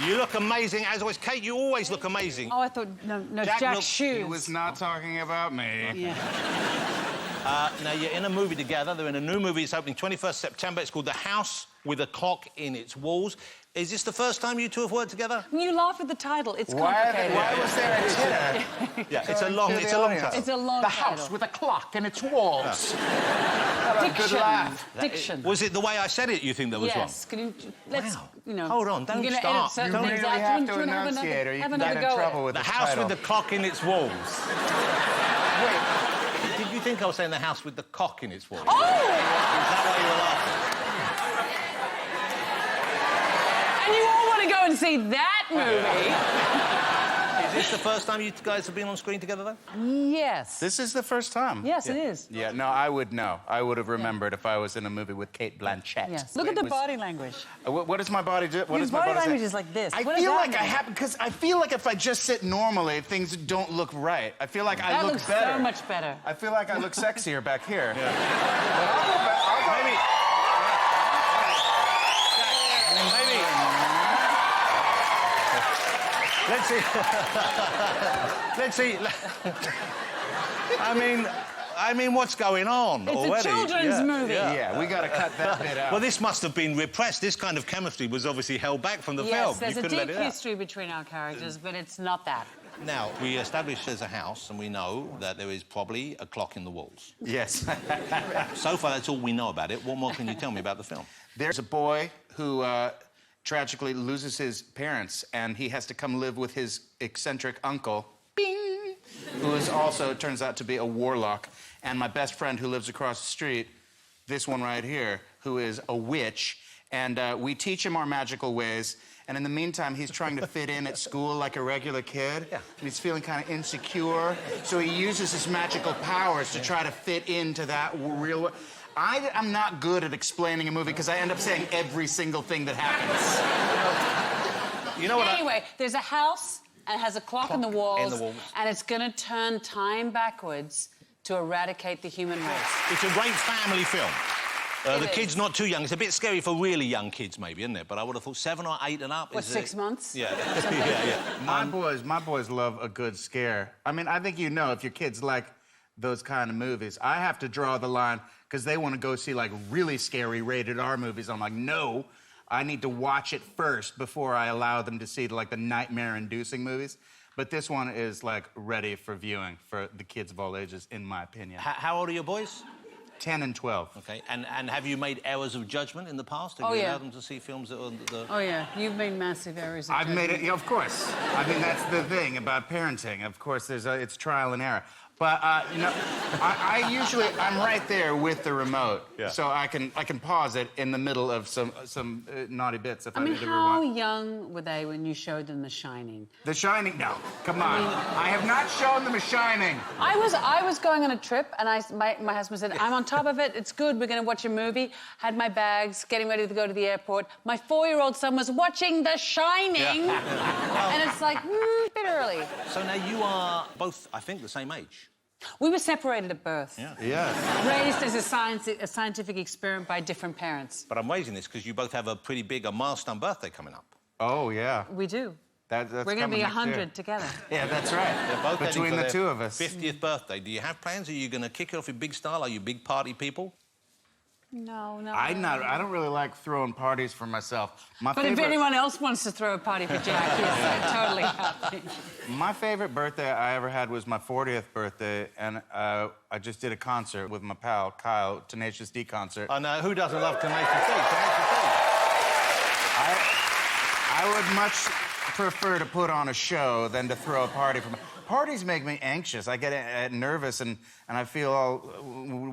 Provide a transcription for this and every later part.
You look amazing, as always. Kate, you always look amazing. Oh, I thought... No, Jack's shoes. He was not talking about me. Yeah. Now, you're in a movie together. They're in a new movie. It's opening 21st September. It's called The House with a Clock in Its Walls. Is this the first time you two have worked together? You laugh at the title. It's complicated. Why was there a titter? Yeah, it's a long title. It's a long The title. house with a clock in its walls. Diction. Good laugh. Diction. Was it the way I said it you think that was wrong? Yes. Can you... Let's, Wow. you know... Hold on, don't I'm gonna start. edit certain You things really out. have Do to you wanna enunciate or you have can another get in go trouble at with The this house title. with the clock in its walls. Wait, did you think I was saying the house with the cock in its walls? Oh! Is that why you were laughing? And you all want to go and see that movie? Is this the first time you guys have been on screen together, though? Yes. This is the first time. Yes, it is. Yeah, no, I would know. I would have remembered if I was in a movie with Cate Blanchett. Yes. Look at the body language. What does my body do? What Your does my body body language say? is like this. I What does feel that like I mean? have, because I feel like if I just sit normally, things don't look right. I feel like I That look looks better. so much better. I feel like I look sexier back here. Maybe. Let's see. Let's see. I mean, what's going on It's already? a children's movie. Yeah, we got to cut that bit out. Well, this must have been repressed. This kind of chemistry was obviously held back from the film. Yes, there's You a couldn't let deep it out. history between our characters, but it's not that. Now, we established there's a house, and we know that there is probably a clock in the walls. Yes. So far, that's all we know about it. What more can you tell me about the film? There's a boy who tragically loses his parents, and he has to come live with his eccentric uncle, Bing, who is also, turns out to be a warlock. And my best friend who lives across the street, this one right here, who is a witch. And we teach him our magical ways. And in the meantime, he's trying to fit in at school like a regular kid. Yeah. And he's feeling kind of insecure. So he uses his magical powers to try to fit into that real... I'm not good at explaining a movie because I end up saying every single thing that happens. You know what? Anyway, there's a house and it has a clock in the walls, in the walls. and it's going to turn time backwards to eradicate the human race. It's a great family film. The It kid's is. not too young. It's a bit scary for really young kids, maybe, isn't it? But I would have thought 7 or 8 and up. What, is 6 months? Yeah. Something? yeah. My boys love a good scare. I mean, I think you know if your kids like those kind of movies. I have to draw the line because they want to go see, like, really scary rated R movies. I'm like, no, I need to watch it first before I allow them to see, like, the nightmare-inducing movies. But this one is, like, ready for viewing for the kids of all ages, in my opinion. How old are your boys? 10 and 12. Okay. And have you made errors of judgment in the past? Have Oh, you yeah. allowed them to see films that are the... Oh, yeah. You've made massive errors. I've made it, yeah, of course. I mean, that's the thing about parenting. Of course, it's trial and error. But, you know, I'm right there with the remote. Yeah. So I can pause it in the middle of some naughty bits if I I mean, need to how rewind. young were they when you showed them The Shining? The Shining? No, come on. I have not shown them a Shining. I was going on a trip, and my husband said, I'm on top of it, it's good, we're going to watch a movie. Had my bags, getting ready to go to the airport. My 4-year-old son was watching The Shining, and it's like, a bit early. So now you are both, I think, the same age. We were separated at birth. Yeah. Yeah. Raised as a scientific experiment by different parents. But I'm raising this because you both have a pretty big, a milestone birthday coming up. Oh, yeah. We do. That's We're going to coming be next year. 100 together. Yeah, that's right. They're both heading Between for the their two of us. 50th birthday. Do you have plans? Are you going to kick it off in big style? Are you big party people? No. I don't really like throwing parties for myself. But if anyone else wants to throw a party for Jack, yes, I'm totally happy. My favorite birthday I ever had was my 40th birthday, and I just did a concert with my pal, Kyle, Tenacious D concert. Oh, no, who doesn't love Tenacious D? Tenacious D. I would much prefer to put on a show than to throw a party for my... Parties make me anxious. I get nervous, and I feel all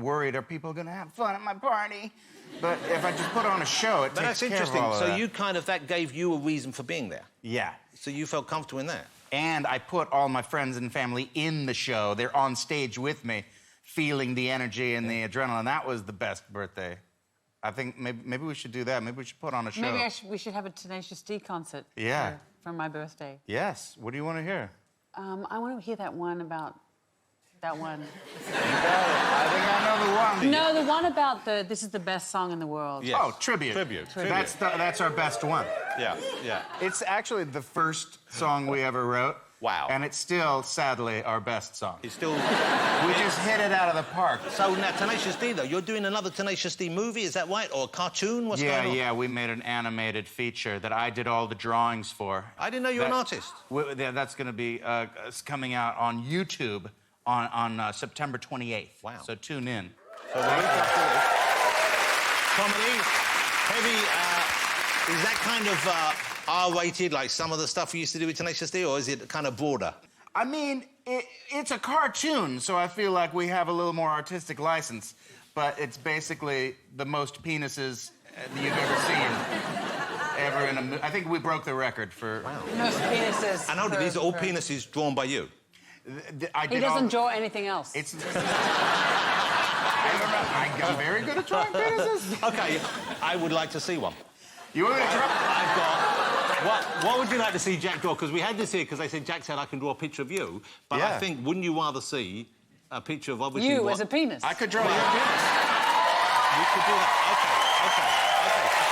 worried. Are people going to have fun at my party? But if I just put on a show, it takes care of all of that. That's interesting. So you kind of, that gave you a reason for being there? Yeah. So you felt comfortable in that? And I put all my friends and family in the show. They're on stage with me, feeling the energy and the adrenaline. That was the best birthday. I think maybe we should do that. Maybe we should put on a show. Maybe we should have a Tenacious D concert. Yeah. For my birthday. Yes. What do you want to hear? I want to hear that one about... That one. I think I know the one. No, the one about this is the best song in the world. Yes. Oh, Tribute. Tribute. That's our best one. Yeah, yeah. It's actually the first song we ever wrote. Wow. And it's still, sadly, our best song. It's still... We just hit it out of the park. So now, Tenacious D, though, you're doing another Tenacious D movie, is that right? Or a cartoon? What's going on? Yeah, we made an animated feature that I did all the drawings for. I didn't know you were an artist. That's going to be coming out on YouTube on September 28th. Wow. So tune in. So the week after this. Comedy, heavy, is that kind of R-rated, like some of the stuff you used to do with Tenacious D, or is it kind of broader? I mean, it's a cartoon, so I feel like we have a little more artistic license, but it's basically the most penises that you've ever seen in a movie. I think we broke the record for... Wow. Most penises. I know, but these are all penises drawn by you. He doesn't draw anything else. It's... I'm very good at drawing penises. OK, I would like to see one. You want me to draw? I've got... What would you like to see Jack draw? Because we had this here because they said Jack said I can draw a picture of you. But I think, wouldn't you rather see a picture of obviously you as a penis? I could draw your penis. You could do that. OK.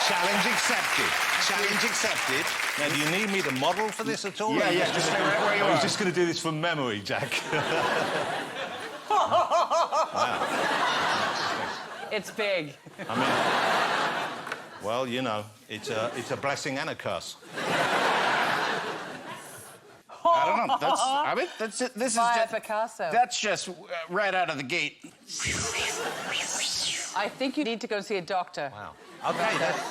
Challenge accepted. Challenge accepted. Now, do you need me to model for this at all? Yeah, just stay right where you are. I was just going to do this from memory, Jack. Wow. It's big. I mean, well, you know, it's a blessing and a curse. I don't know. This is just Picasso. That's just right out of the gate. I think you need to go see a doctor. Wow. OK, that's...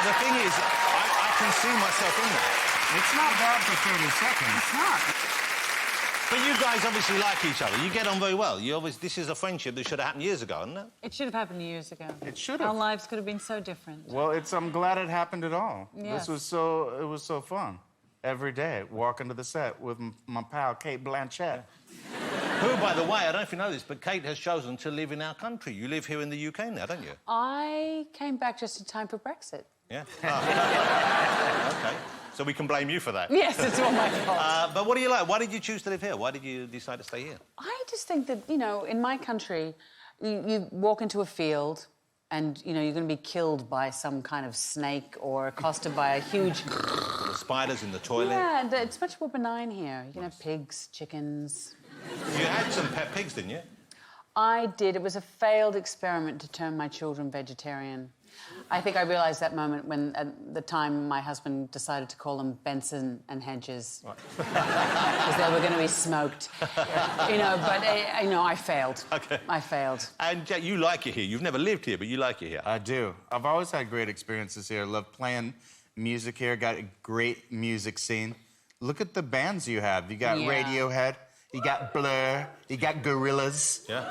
the thing is, I can see myself in that. It's not bad for 30 seconds. It's not. But you guys obviously like each other. You get on very well. This is a friendship that should have happened years ago, isn't it? It should have happened years ago. It should have. Our lives could have been so different. Well, I'm glad it happened at all. Yes. It was so fun. Every day, walking to the set with my pal, Cate Blanchett. Who, by the way, I don't know if you know this, but Cate has chosen to live in our country. You live here in the UK now, don't you? I came back just in time for Brexit. Yeah? Oh. OK. So we can blame you for that. Yes, it's all my fault. But what do you like? Why did you choose to live here? Why did you decide to stay here? I just think that, you know, in my country, you walk into a field and, you know, you're going to be killed by some kind of snake or accosted by a huge... The spiders in the toilet. Yeah, it's much more benign here. You can have pigs, chickens... You had some pet pigs, didn't you? I did. It was a failed experiment to turn my children vegetarian. I think I realised that moment when, at the time, my husband decided to call them Benson and Hedges. Because they were going to be smoked. You know, but, you know, I failed. OK. I failed. And, Jack, you like it here. You've never lived here, but you like it here. I do. I've always had great experiences here. I love playing music here. Got a great music scene. Look at the bands you have. You got Radiohead. You got Blur. You got Gorillaz. Yeah.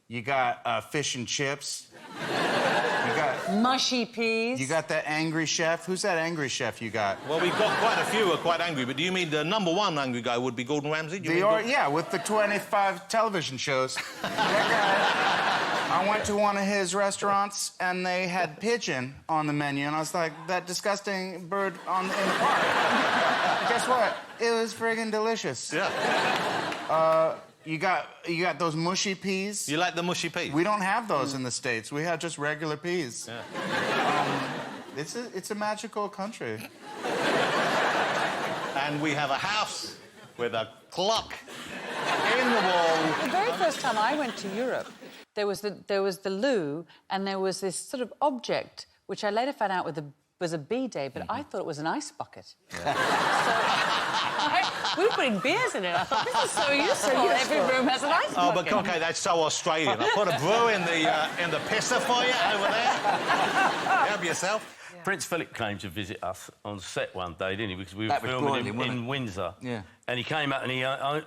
You got Fish and Chips. You got... Mushy peas. You got that angry chef. Who's that angry chef you got? Well, we've got quite a few who are quite angry, but do you mean the #1 angry guy would be Gordon Ramsay? Yeah, with the 25 television shows. That guy... I went to one of his restaurants, and they had pigeon on the menu, and I was like, that disgusting bird in the park. Guess what? It was friggin' delicious. Yeah. You got those mushy peas. You like the mushy peas? We don't have those in the States. We have just regular peas. Yeah. It's a magical country. And we have a house with a clock in the wall. The very first time I went to Europe, there was the loo, and there was this sort of object, which I later found out was a bidet, but I thought it was an ice bucket. Yeah. We were putting beers in it. I thought, this is so useful. Every room has an ice bucket. Oh, but OK, that's so Australian. I put a brew in the pisser for you over there. Help yourself. Yeah. Prince Philip came to visit us on set one day, didn't he? Because we were filming in Windsor. Yeah. And he came out and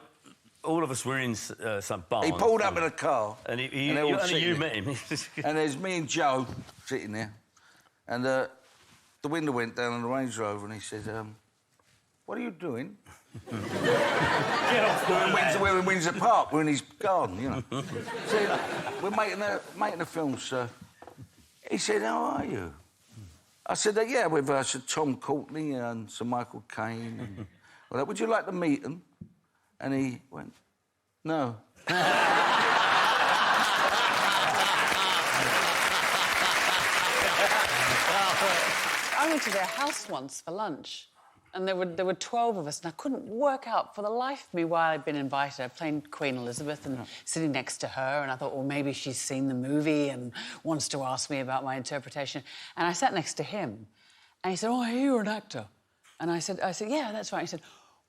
all of us were in some bar. He pulled up in a car. And you met him. And there's me and Joe sitting there. And the window went down on the Range Rover and he said, what are you doing? Get off we're in Windsor Park. We're in his garden, you know. So, we're making a film, sir. He said, how are you? I said, yeah, with Sir Tom Courtenay and Sir Michael Caine. And, well, would you like to meet them? And he went, no. I went to their house once for lunch, and there were 12 of us, and I couldn't work out for the life of me why I'd been invited. I played Queen Elizabeth and sitting next to her, and I thought, well, maybe she's seen the movie and wants to ask me about my interpretation. And I sat next to him, and he said, oh, I hear you're an actor. And I said, yeah, that's right. He said,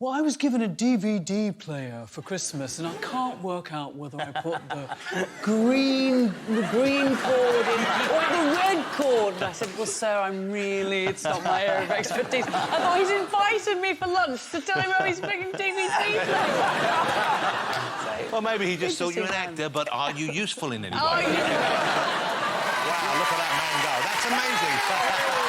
well, I was given a DVD player for Christmas, and I can't work out whether I put the green cord in or the red cord. And I said, well, sir, it's not my area of expertise. I thought he's invited me for lunch to tell him how he's making DVD players. Well, maybe he just thought you were an actor, but are you useful in any way? Oh, yeah. Wow, look at that man go. That's amazing.